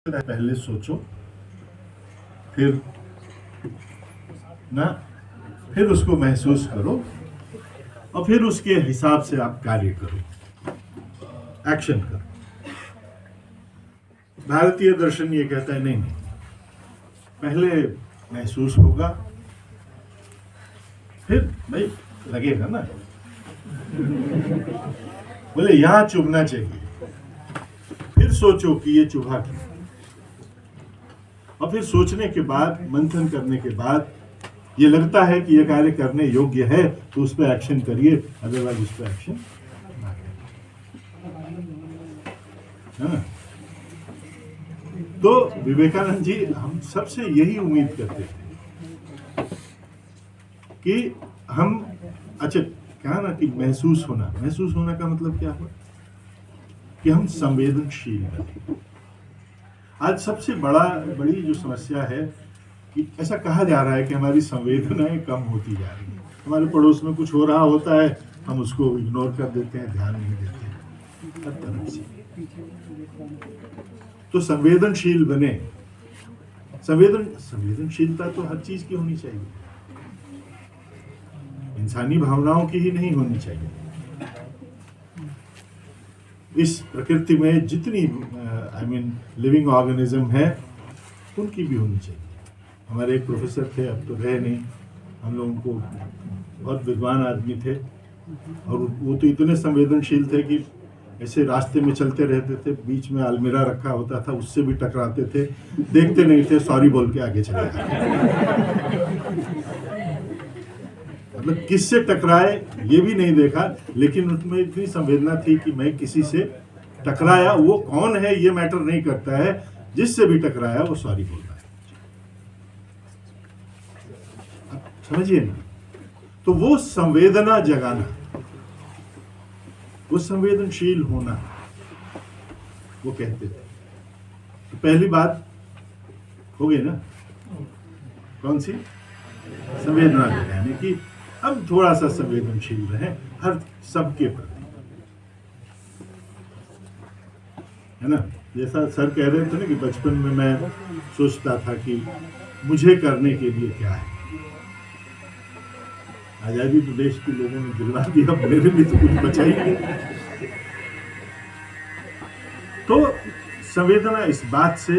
पहले सोचो, फिर ना, फिर उसको महसूस करो और फिर उसके हिसाब से आप कार्य करो, एक्शन करो। भारतीय दर्शन ये कहता है नहीं, पहले महसूस होगा, फिर भाई लगेगा ना, बोले यहां चुभना चाहिए, फिर सोचो कि ये चुभा क्यों, और फिर सोचने के बाद, मंथन करने के बाद ये लगता है कि ये कार्य करने योग्य है तो उस पर एक्शन करिए, अदरवाइज उस पर एक्शन ना करिए। तो विवेकानंद जी हम सबसे यही उम्मीद करते थे कि हम, अच्छा कहा ना कि महसूस होना का मतलब क्या हुआ कि हम संवेदनशील बने। आज सबसे बड़ी जो समस्या है कि ऐसा कहा जा रहा है कि हमारी संवेदनाएं कम होती जा रही हैं। हमारे पड़ोस में कुछ हो रहा होता है, हम उसको इग्नोर कर देते हैं, ध्यान नहीं देते हैं, हर तरफ से। तो संवेदनशील बने। संवेदनशीलता तो हर चीज की होनी चाहिए, इंसानी भावनाओं की ही नहीं होनी चाहिए। इस प्रकृति में जितनी लिविंग ऑर्गेनिज्म है उनकी भी होनी चाहिए। हमारे एक प्रोफेसर थे, अब तो रहे नहीं, हम लोगों को बहुत विद्वान आदमी थे, और वो तो इतने संवेदनशील थे कि ऐसे रास्ते में चलते रहते थे, बीच में अलमीरा रखा होता था, उससे भी टकराते थे, देखते नहीं थे, सॉरी बोल के आगे चले जाते। मतलब किससे टकराए ये भी नहीं देखा, लेकिन उसमें इतनी संवेदना थी कि मैं किसी से टकराया, वो कौन है ये मैटर नहीं करता है, जिससे भी टकराया वो सॉरी बोल रहा है। समझिए ना, तो वो संवेदना जगाना, वो संवेदनशील होना, वो कहते थे। तो पहली बात हो गई ना, कौन सी? संवेदना जगाने की। हम थोड़ा सा संवेदनशील रहें हर सबके प्रति, है ना। जैसा सर कह रहे थे ना कि बचपन में मैं सोचता था कि मुझे करने के लिए क्या है। आजादी तो देश के लोगों ने दिलवा दिया, मेरे भी तो कुछ बचा ही नहीं। तो संवेदना इस बात से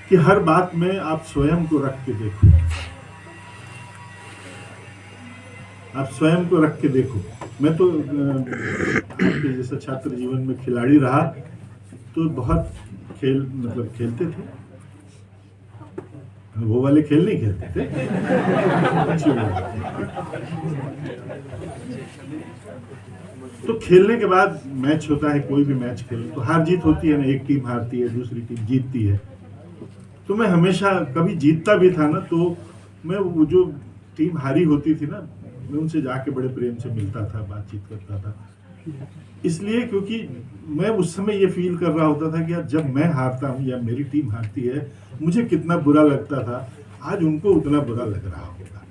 कि हर बात में आप स्वयं को रख के देखो, आप स्वयं को रख के देखो। मैं तो आपके जैसा छात्र जीवन में खिलाड़ी रहा, तो बहुत खेलते थे, वो वाले खेल नहीं खेलते थे, तो खेलने के बाद मैच होता है, कोई भी मैच खेले तो हार जीत होती है ना, एक टीम हारती है, दूसरी टीम जीतती है। तो मैं हमेशा कभी जीतता भी था ना, तो मैं वो जो टीम हारी होती थी ना, मैं उनसे जाके बड़े प्रेम से मिलता था, बातचीत करता था, इसलिए क्योंकि मैं उस समय ये फील कर रहा होता था कि यार जब मैं हारता हूँ या मेरी टीम हारती है, मुझे कितना बुरा लगता था, आज उनको उतना बुरा लग रहा होगा।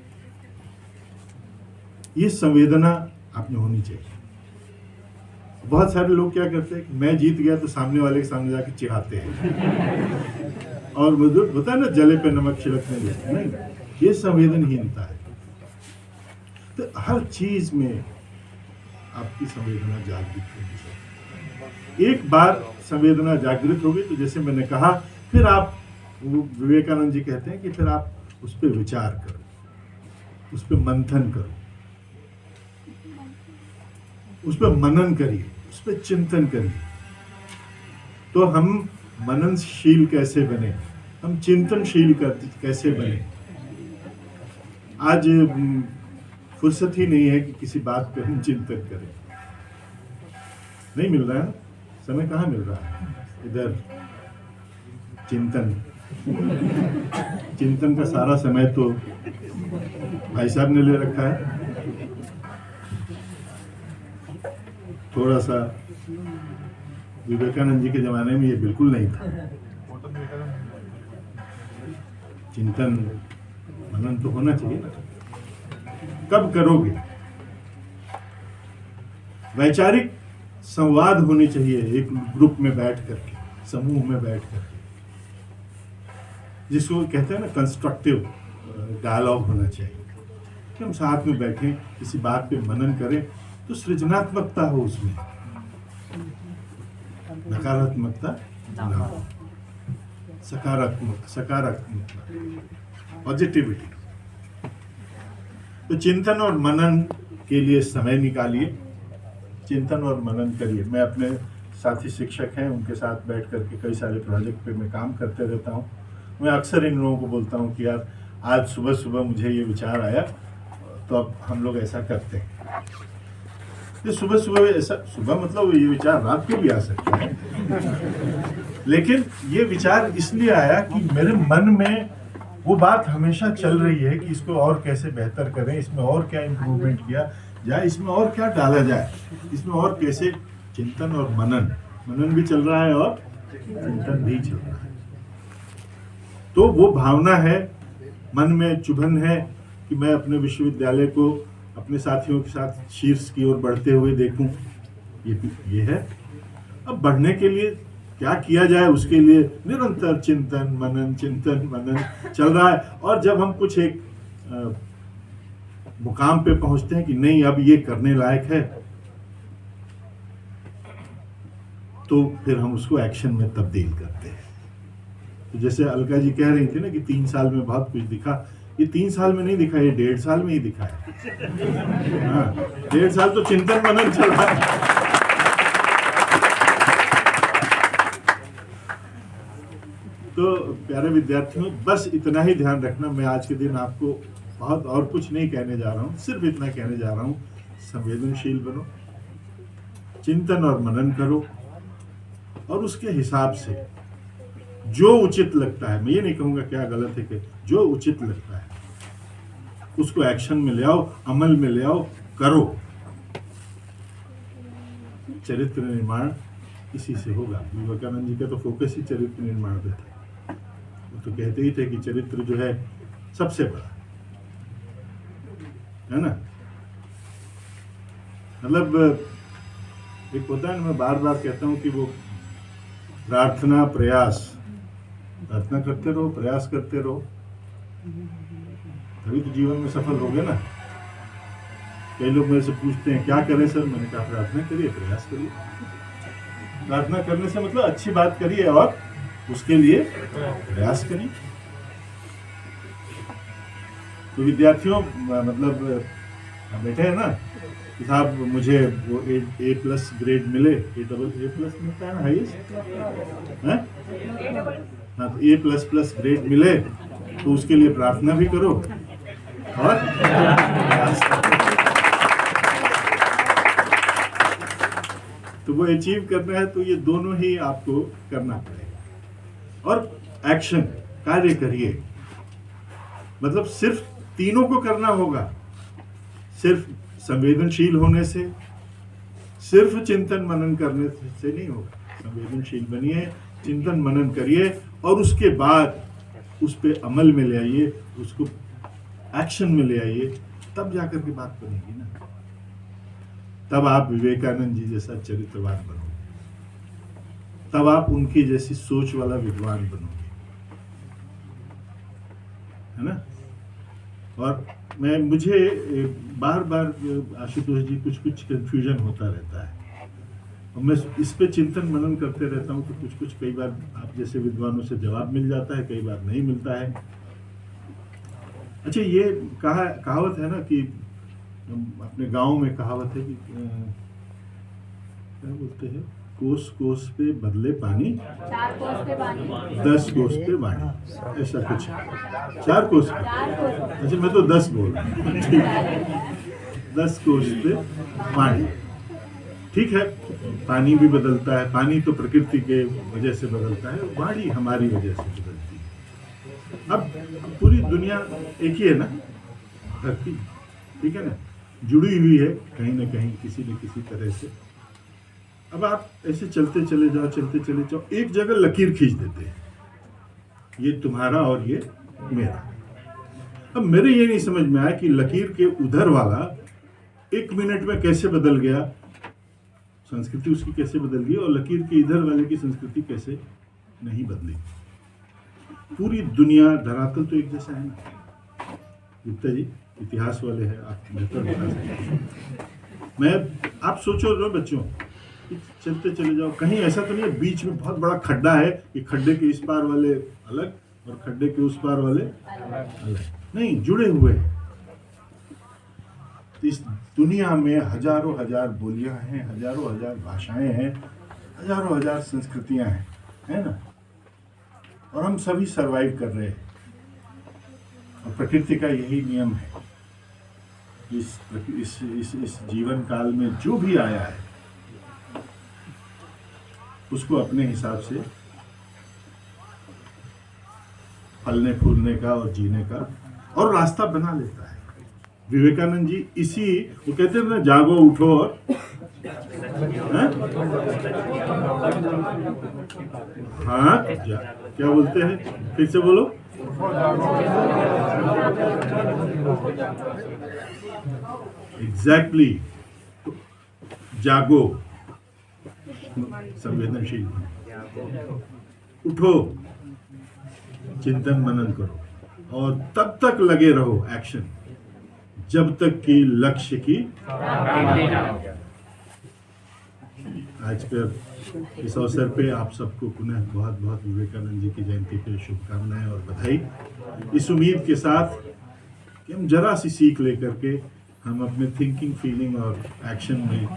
ये संवेदना आप में होनी चाहिए। बहुत सारे लोग क्या करते हैं कि मैं जीत गया तो सामने वाले के सामने जाके चिढ़ाते हैं, और मुझे होता है ना, जले पे नमक छिड़कने लगते। नहीं, ये संवेदनहीनता है। तो हर चीज में आपकी संवेदना जागृत होनी चाहिए। एक बार संवेदना जागृत होगी तो जैसे मैंने कहा, फिर आप, विवेकानंद जी कहते हैं कि फिर आप उस पर विचार करो, उस पर मंथन करो, उस पर मनन करिए, उस पर चिंतन करिए। तो हम मननशील कैसे बने, हम चिंतनशील कैसे बने। आज फुर्सत ही नहीं है कि किसी बात पे हम चिंतन करें, नहीं मिल रहा है, समय कहाँ मिल रहा है इधर चिंतन का सारा समय तो भाई साहब ने ले रखा है। थोड़ा सा विवेकानंद जी के जमाने में ये बिल्कुल नहीं था। चिंतन मनन तो होना चाहिए ना। कब करोगे? वैचारिक संवाद होने चाहिए, एक ग्रुप में बैठ करके समूह में बैठ करके, जिसको कहते हैं ना कंस्ट्रक्टिव डायलॉग होना चाहिए, कि हम साथ में बैठें, किसी बात पे मनन करें तो सृजनात्मकता हो उसमें, नकारात्मकता ना हो, सकारात्मकता, पॉजिटिविटी। तो चिंतन और मनन के लिए समय निकालिए, चिंतन और मनन करिए। मैं अपने साथी शिक्षक हैं, उनके साथ बैठ करके कई सारे प्रोजेक्ट पे मैं काम करते रहता हूँ। मैं अक्सर इन लोगों को बोलता हूँ कि यार आज सुबह सुबह मुझे ये विचार आया, तो अब हम लोग ऐसा करते हैं। ये सुबह सुबह ऐसा, सुबह मतलब ये विचार रात को भी आ सकता है, लेकिन ये विचार इसलिए आया कि मेरे मन में वो बात हमेशा चल रही है कि इसको और कैसे बेहतर करें, इसमें और क्या इम्प्रूवमेंट किया जाए, इसमें और क्या डाला जाए, इसमें और कैसे चिंतन और मनन भी चल रहा है और चिंतन भी चल रहा है। तो वो भावना है, मन में चुभन है कि मैं अपने विश्वविद्यालय को अपने साथियों के साथ शीर्ष की ओर बढ़ते हुए देखूं। ये है। अब बढ़ने के लिए क्या किया जाए, उसके लिए निरंतर चिंतन मनन चल रहा है। और जब हम कुछ एक मुकाम पे पहुंचते हैं कि नहीं अब ये करने लायक है, तो फिर हम उसको एक्शन में तब्दील करते हैं। तो जैसे अलका जी कह रही थी ना कि 3 साल में बहुत कुछ दिखा, ये 3 साल में नहीं दिखा, ये 1.5 साल में ही दिखा है। हाँ, 1.5 साल तो चिंतन मनन चल रहा है। तो प्यारे विद्यार्थियों, बस इतना ही ध्यान रखना। मैं आज के दिन आपको बहुत और कुछ नहीं कहने जा रहा हूँ, सिर्फ इतना कहने जा रहा हूँ, संवेदनशील बनो, चिंतन और मनन करो, और उसके हिसाब से जो उचित लगता है, मैं ये नहीं कहूँगा क्या गलत है, कि जो उचित लगता है उसको एक्शन में ले आओ, अमल में ले आओ, करो। चरित्र निर्माण इसी से होगा। विवेकानंद जी का तो फोकस ही चरित्र निर्माण पे था। वो तो कहते ही थे कि चरित्र जो है सबसे बड़ा है ना। मतलब एक होता है ना, मैं बार बार कहता हूँ कि वो प्रार्थना प्रयास, प्रार्थना करते रहो, प्रयास करते रहो, तभी तो जीवन में सफल होगे ना। कई लोग मेरे से पूछते हैं क्या करें सर, मैंने कहा प्रार्थना करिए, प्रयास करिए। प्रार्थना करने से मतलब अच्छी बात करिए और उसके लिए प्रयास करिए। तो विद्यार्थियों, मतलब बैठे हैं ना कि साहब मुझे वो A+ ग्रेड मिले, A+ मिलता है ना हाईएस्ट, हाँ, तो A++ ग्रेड मिले, तो उसके लिए प्रार्थना भी करो और प्रयास करो। तो वो अचीव करना है तो ये दोनों ही आपको करना पड़ेगा। और एक्शन, कार्य करिए, मतलब सिर्फ तीनों को करना होगा। सिर्फ संवेदनशील होने से, सिर्फ चिंतन मनन करने से नहीं होगा। संवेदनशील बनिए, चिंतन मनन करिए, और उसके बाद उस पे अमल में ले आइए, उसको एक्शन में ले आइए, तब जाकर के बात बनेगी ना। तब आप विवेकानंद जी जैसा चरित्रवान बनोगे, तब आप उनकी जैसी सोच वाला विद्वान बनोगे, है ना। और मुझे बार बार आशुतोष जी कुछ कंफ्यूजन होता रहता है, और मैं इस पे चिंतन मनन करते रहता हूँ। तो कुछ कई बार आप जैसे विद्वानों से जवाब मिल जाता है, कई बार नहीं मिलता है। अच्छा, ये कहावत है ना कि अपने गांव में कहावत है कि क्या बोलते हैं, कोस कोस पे बदले पानी, 4 कोस पे पानी, 10 कोस पे वाणी, ऐसा कुछ है। 4 कोस पे, अच्छा मैं तो 10 बोल रहा हूँ, ठीक है, 10 कोस पे वाणी, ठीक है। पानी भी बदलता है, पानी तो प्रकृति के वजह से बदलता है, वाणी हमारी वजह से बदलती है। अब पूरी दुनिया एक ही है ना, धरती, ठीक है ना, जुड़ी हुई है कहीं ना कहीं, किसी न किसी तरह से। अब आप ऐसे चलते चले जाओ, एक जगह लकीर खींच देते हैं, ये तुम्हारा और ये मेरा। अब मेरे ये नहीं समझ में आया कि लकीर के उधर वाला 1 मिनट में कैसे बदल गया, संस्कृति उसकी कैसे बदल गई और लकीर के इधर वाले की संस्कृति कैसे नहीं बदली। पूरी दुनिया धरातल तो एक जैसा है ना। गुप्ता जी इतिहास वाले हैं, आप बेहतर बता सकते हैं। आप सोचो ना बच्चों, चलते चले जाओ, कहीं ऐसा तो नहीं है बीच में बहुत बड़ा खड्डा है कि खड्डे के इस पार वाले अलग और खड्डे के उस पार वाले अलग, नहीं, जुड़े हुए हैं। इस दुनिया में हजारों हजार बोलियां हैं, हजारों हजार भाषाएं हैं, हजारों हजार संस्कृतियां हैं, है ना। और हम सभी सरवाइव कर रहे हैं और प्रकृति का यही नियम है। इस जीवन काल में जो भी आया है उसको अपने हिसाब से फलने फूलने का और जीने का और रास्ता बना लेता है। विवेकानंद जी इसी, वो कहते हैं ना, जागो उठो और हाँ क्या बोलते हैं, फिर से बोलो। एग्जैक्टली, जागो, संवेदनशील उठो, चिंतन मनन करो और तब तक लगे रहो एक्शन जब तक कि लक्ष्य की। आज पर इस अवसर पे आप सबको पुनः बहुत बहुत विवेकानंद जी की जयंती पे शुभकामनाएं और बधाई। इस उम्मीद के साथ कि हम जरा सी सीख लेकर के हम अपने थिंकिंग, फीलिंग और एक्शन में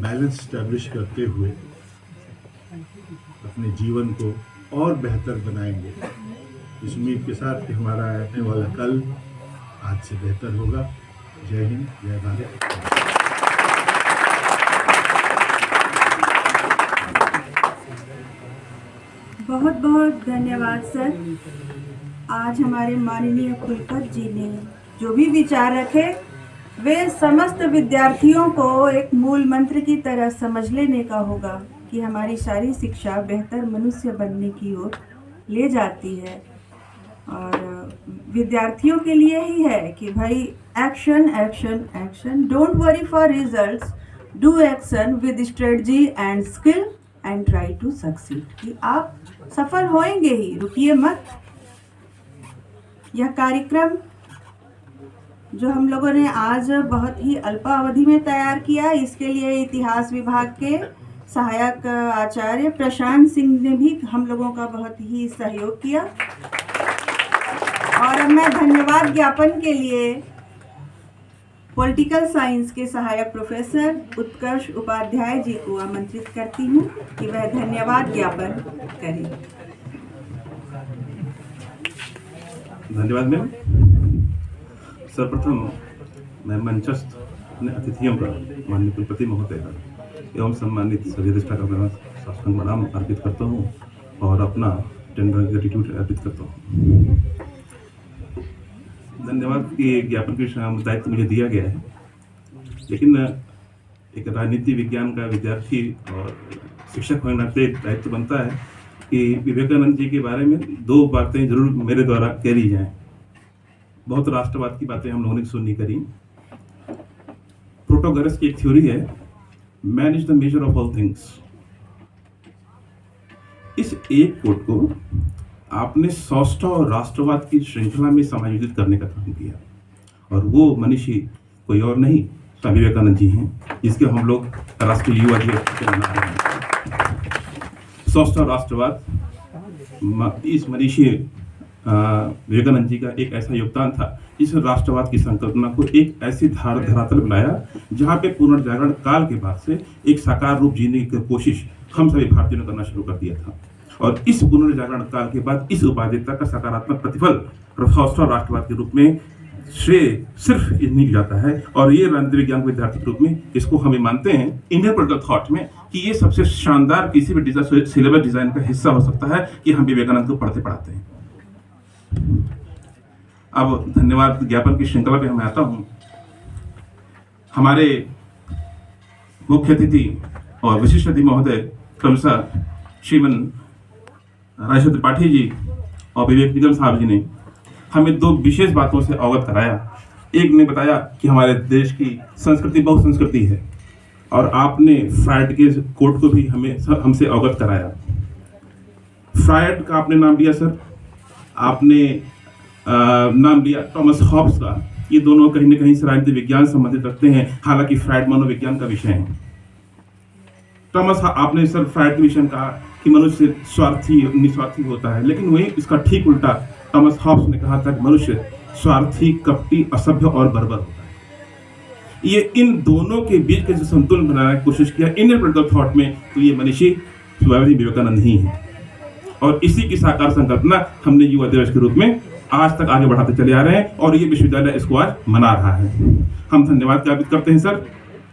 बैलेंस स्टैब्लिश करते हुए अपने जीवन को और बेहतर बनाएंगे। इस उम्मीद के साथ कि हमारा आने वाला कल आज से बेहतर होगा। जय हिंद, जय भारत। बहुत बहुत धन्यवाद सर। आज हमारे माननीय कुलपति जी ने जो भी विचार रखे वे समस्त विद्यार्थियों को एक मूल मंत्र की तरह समझ लेने का होगा कि हमारी सारी शिक्षा बेहतर मनुष्य बनने की ओर ले जाती है। और विद्यार्थियों के लिए ही है कि भाई action action action, don't worry for results, do action with strategy and skill and try to succeed. कि आप सफल होएंगे ही, रुकिए मत। यह कार्यक्रम जो हम लोगों ने आज बहुत ही अल्पावधि में तैयार किया, इसके लिए इतिहास विभाग के सहायक आचार्य प्रशांत सिंह ने भी हम लोगों का बहुत ही सहयोग किया। और मैं धन्यवाद ज्ञापन के लिए पॉलिटिकल साइंस के सहायक प्रोफेसर उत्कर्ष उपाध्याय जी को आमंत्रित करती हूँ कि वह धन्यवाद ज्ञापन करें। धन्यवाद मैम। सर्वप्रथम मैं मंचस्थ अपने अतिथियों का, माननीय कुलपति महोदय का एवं सम्मानित सभी अधिष्ठाता का साष्टांग प्रणाम अर्पित करता हूँ और अपना टेंडर ग्रेटिट्यूड अर्पित करता हूँ। धन्यवाद कि ज्ञापन के दायित्व मुझे दिया गया है, लेकिन एक राजनीति विज्ञान का विद्यार्थी और शिक्षक होने नाते दायित्व बनता है कि विवेकानंद जी के बारे में दो बातें जरूर मेरे द्वारा कह ली जाएं। बहुत राष्ट्रवाद की बातें हम लोगों ने सुनी करी। प्रोटोगरस की एक थ्योरी है, man is the measure of all things. इस एक कोट को आपने सौष्ठव और राष्ट्रवाद की श्रृंखला में समायोजित करने का काम किया, और वो मनीषी कोई और नहीं, स्वामी विवेकानंद जी हैं, जिसके हम लोग राष्ट्रीय युवा दिवस मना रहे हैं। सौष्ठव राष्ट्रवाद, इस मनीषी विवेकानंद जी का एक ऐसा योगदान था जिसने राष्ट्रवाद की संकल्पना को एक ऐसी धरातल बनाया जहाँ पे पुनर्जागरण काल के बाद से एक साकार रूप जीने की कोशिश हम सभी भारतीयों ने करना शुरू कर दिया था। और इस पुनर्जागरण काल के बाद इस उपाधिकता का सकारात्मक प्रतिफल सौष्ठव राष्ट्रवाद के रूप में श्रेय सिर्फ इन्हीं जाता है। और ये राजनीति विज्ञान के विद्यार्थी के रूप में इसको हम मानते हैं इंडियन पॉलिटिकल थॉट में कि ये सबसे शानदार किसी भी सिलेबस डिजाइन का हिस्सा हो सकता है कि हम विवेकानंद को पढ़ते पढ़ाते हैं। अब धन्यवाद ज्ञापन की श्रृंखला पे मैं आता हूं। हमारे मुख्य अतिथि और विशिष्ट अतिथि महोदय क्रमशः श्रीमन राजेश त्रिपाठी जी और विवेक निगम साहब जी ने हमें दो विशेष बातों से अवगत कराया। एक ने बताया कि हमारे देश की संस्कृति बहुसंस्कृति है, और आपने फ्रायड के कोट को भी हमसे अवगत कराया। फ्रायड का आपने नाम लिया सर, आपने नाम लिया थॉमस हॉब्स का। ये दोनों कहीं न कहीं से राजनीतिक विज्ञान संबंधित रखते हैं, हालांकि फ्रायड मनोविज्ञान का विषय है। आपने सर फ्रायड के विषय कहा कि मनुष्य निस्वार्थी होता है, लेकिन वही इसका ठीक उल्टा थॉमस हॉब्स ने कहा था कि मनुष्य स्वार्थी, कपटी, असभ्य और बर्बर होता है। ये इन दोनों के बीच के जो संतुलन बनाने की कोशिश किया इंडियन पॉलिटिकल थॉट में, तो ये मनीषी स्वामी विवेकानंद ही है। और इसी की साकार संकल्पना हमने युवा दिवस के रूप में आज तक आगे बढ़ाते चले आ रहे हैं और ये विश्वविद्यालय इसको आज मना रहा है। हम धन्यवाद ज्ञापित करते हैं सर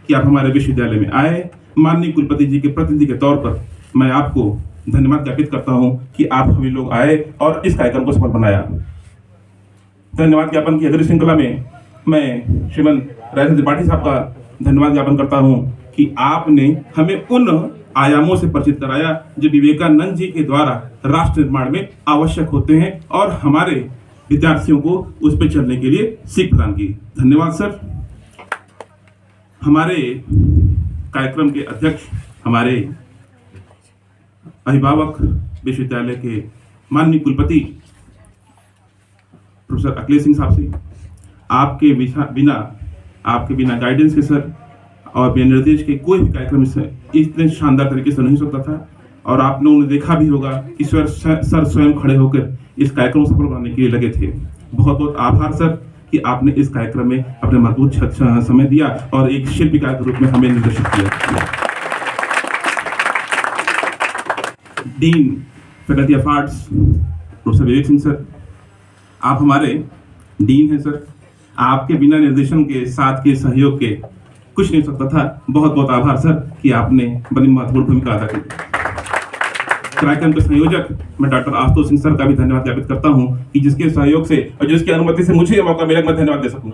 कि आप हमारे विश्वविद्यालय में आए। माननीय कुलपति जी के प्रतिनिधि के तौर पर मैं आपको धन्यवाद ज्ञापित करता हूं कि आप सभी लोग आए और इस कार्यक्रम को सफल बनाया। धन्यवाद ज्ञापन की अगली श्रृंखला में मैं श्रीमान राजेंद्र त्रिपाठी साहब का धन्यवाद ज्ञापन करता हूं कि आपने हमें उन आयामों से परिचित कराया जो विवेकानंद जी के द्वारा राष्ट्र निर्माण में आवश्यक होते हैं और हमारे विद्यार्थियों को उस पर चलने के लिए सीख प्रदान की। धन्यवाद सर। हमारे कार्यक्रम के अध्यक्ष, हमारे अभिभावक, विश्वविद्यालय के माननीय कुलपति प्रोफेसर अखिलेश सिंह साहब से, आपके बिना गाइडेंस के सर और बिना निर्देश के कोई भी कार्यक्रम इतने शानदार तरीके से नहीं सकता था। और आप लोगों ने देखा भी होगा कि सर स्वयं खड़े होकर इस कार्यक्रम को सफल बनाने के लिए लगे थे। बहुत बहुत आभार सर कि आपने इस कार्यक्रम में अपने मजबूत समय दिया और एक शिल्पकार के रूप में हमें निर्देशित किया। Dean faculty of arts professor Vivek Singh sir, आप हमारे डीन हैं सर। आपके बिना निर्देशन के साथ के सहयोग के कुछ नहीं हो सकता था। बहुत बहुत आभार सर कि आपने बड़ी महत्वपूर्ण भूमिका अदा की। कार्यक्रम के संयोजक मैं डॉक्टर आशुतोष सिंह सर का भी धन्यवाद ज्ञापित करता हूं कि जिसके सहयोग से और जिसकी अनुमति से मुझे यह मौका मिला, मैं धन्यवाद दे सकूं।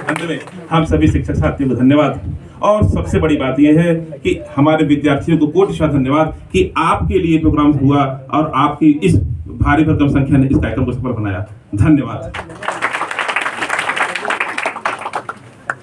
अंत में हम सभी शिक्षक साथियों को धन्यवाद। और सबसे बड़ी बात यह है कि हमारे विद्यार्थियों को कोटिशः धन्यवाद कि आपके लिए प्रोग्राम हुआ और आपकी इस भारी भरकम संख्या ने इस कार्यक्रम को सफल बनाया। धन्यवाद।